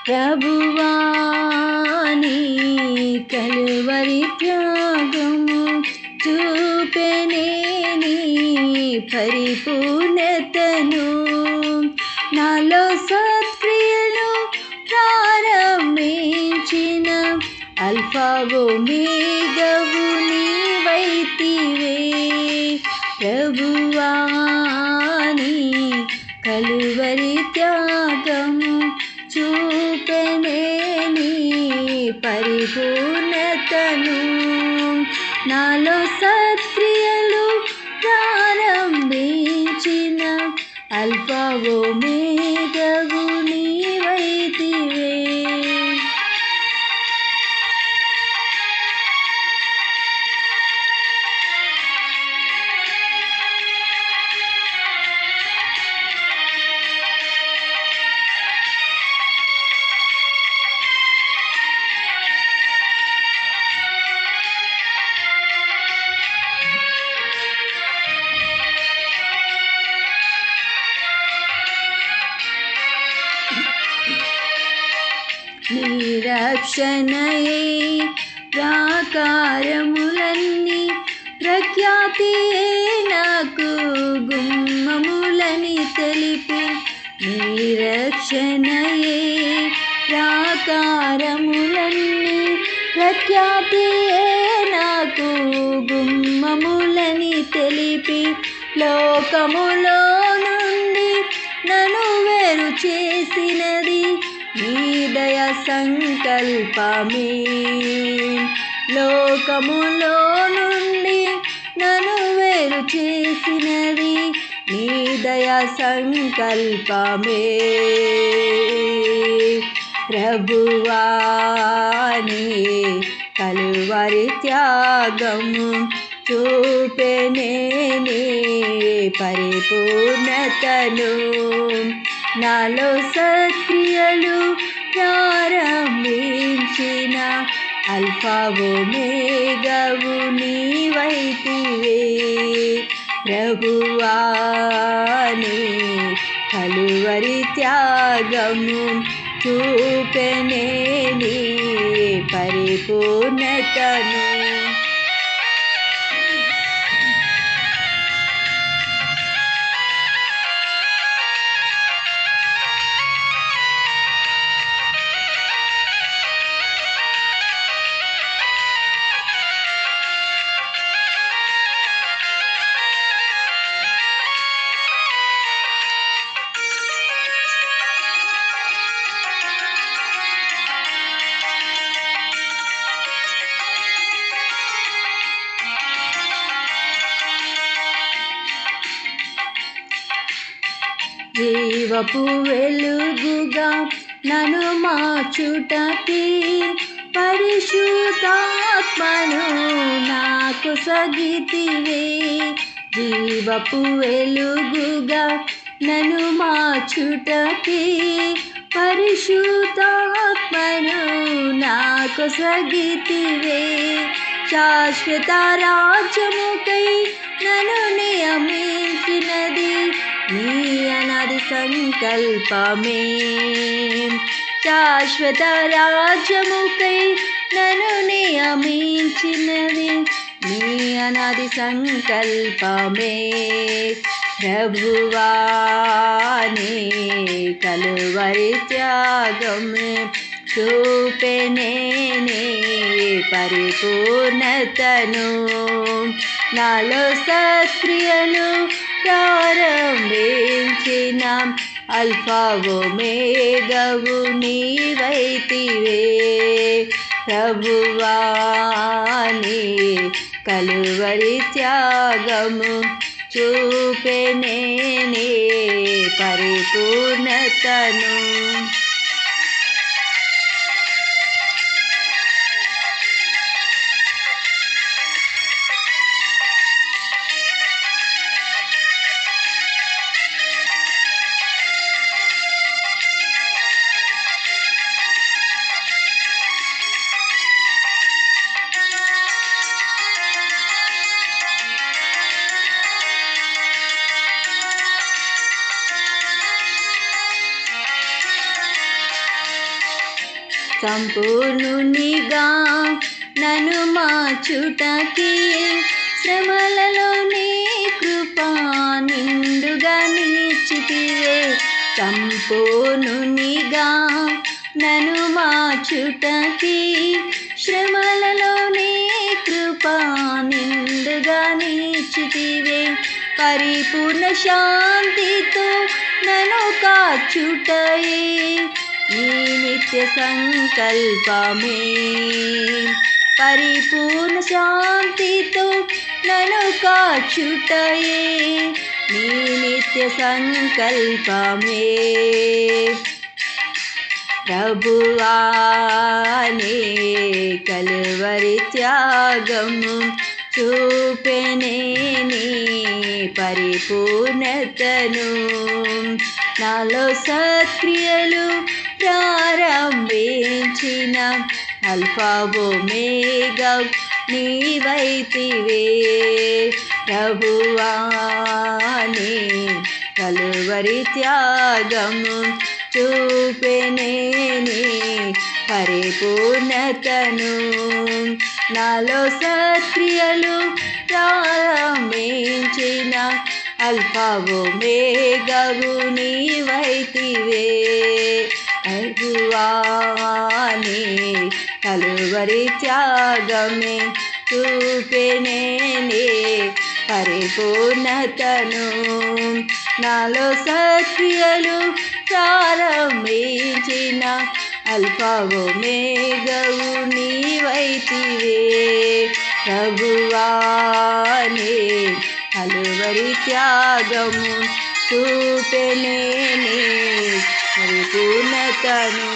ప్రభువా నీ కలువరి త్యాగము చూపెనే నీ పరిపూర్ణతను. నాలో సత్క్రియలు ప్రారంభించిన అల్ఫా ఒమేగవు నీవైతివే. ప్రభువా నీ కలువరి త్యాగము చూపెనే నీ పరిపూర్ణతను. నాలో సత్క్రియలు ప్రారంభించిన అల్ఫా ఒమేగవు నీవైతివే. నిరక్షణయే ప్రాకారములన్నీ ప్రఖ్యాతియే నాకు గుమ్మములని తెలిపి. నిరక్షణయే ప్రాకారములన్నీ ప్రఖ్యాతియే నాకు గుమ్మములని తెలిపి. లోకములో నుండి నన్ను వేరు చేసినది నీ దయ సంకల్పమే. లోకములో నుండి నన్ను వేరు చేసినది నీ దయ సంకల్పమే. ప్రభువా నీ కలువరి త్యాగము చూపెనే నీ పరిపూర్ణతను. నాలో సత్క్రియలు ప్రారంభించిన అల్ఫా ఒమేగవు నీవైతివే. ప్రభువా నీ కలువరి త్యాగము చూపెనే నీ పరిపూర్ణతను. జీవపు వెలుగుగా నన్ను మార్చుటకి పరిశుద్ధాత్మను నాకు సగితివే. జీవపు వెలుగుగా నన్ను మార్చుటకి పరిశుద్ధాత్మను నాకు సగితివే. శాశ్వత రాజ్యముకై నన్ను నియమించినది నీ అనాది సంకల్పమే. శాశ్వత రాజ్యముకై నన్ను నియమించినది నీ అనాది సంకల్పమే. ప్రభువా నీ కలువరి త్యాగము చూపెనే నీ పరిపూర్ణతను. నాలో సత్క్రియలు ప్రారంభించిన అల్ఫా ఒమేగవు నీవైతివే. ప్రభువా నీ కలువరి త్యాగము చూపెనే నీ పరిపూర్ణతను. సంపూర్ణునిగా నన్ను మార్చుటకి శ్రమలలోనే కృపా నిండుగా నిలిచితివే. సంపూర్ణునిగా నన్ను మార్చుటకి శ్రమలలోనే కృపా నిండుగా నిలిచితివే. పరిపూర్ణ శాంతితో నన్ను కాచుటయే నీ నిత్య సంకల్పమే. పరిపూర్ణ శాంతితో నన్ను కాచుటయే నీ నిత్య సంకల్పమే. ప్రభువానే కలువరి త్యాగము చూపెనే నీ పరిపూర్ణతను. నాలో సత్క్రియలు ప్రారంభించిన అల్ఫా ఒమేగా నీవైతివే. ప్రభువానే కలువరి త్యాగము చూపెనే నీ పరిపూర్ణతను. నాలో సత్క్రియలు ప్రారంభించిన అల్ఫా ఒమేగావు నీవైతివే. ప్రభువానే కలువరి త్యాగమే చూపెనే నీ పరిపూర్ణతను. నాలో సత్క్రియలు ప్రారంభించిన అల్ఫా ఒమేగావు నీవైతివే. ప్రభువానే కలువరి త్యాగము చూపెనే నీ పరిపూర్ణతను.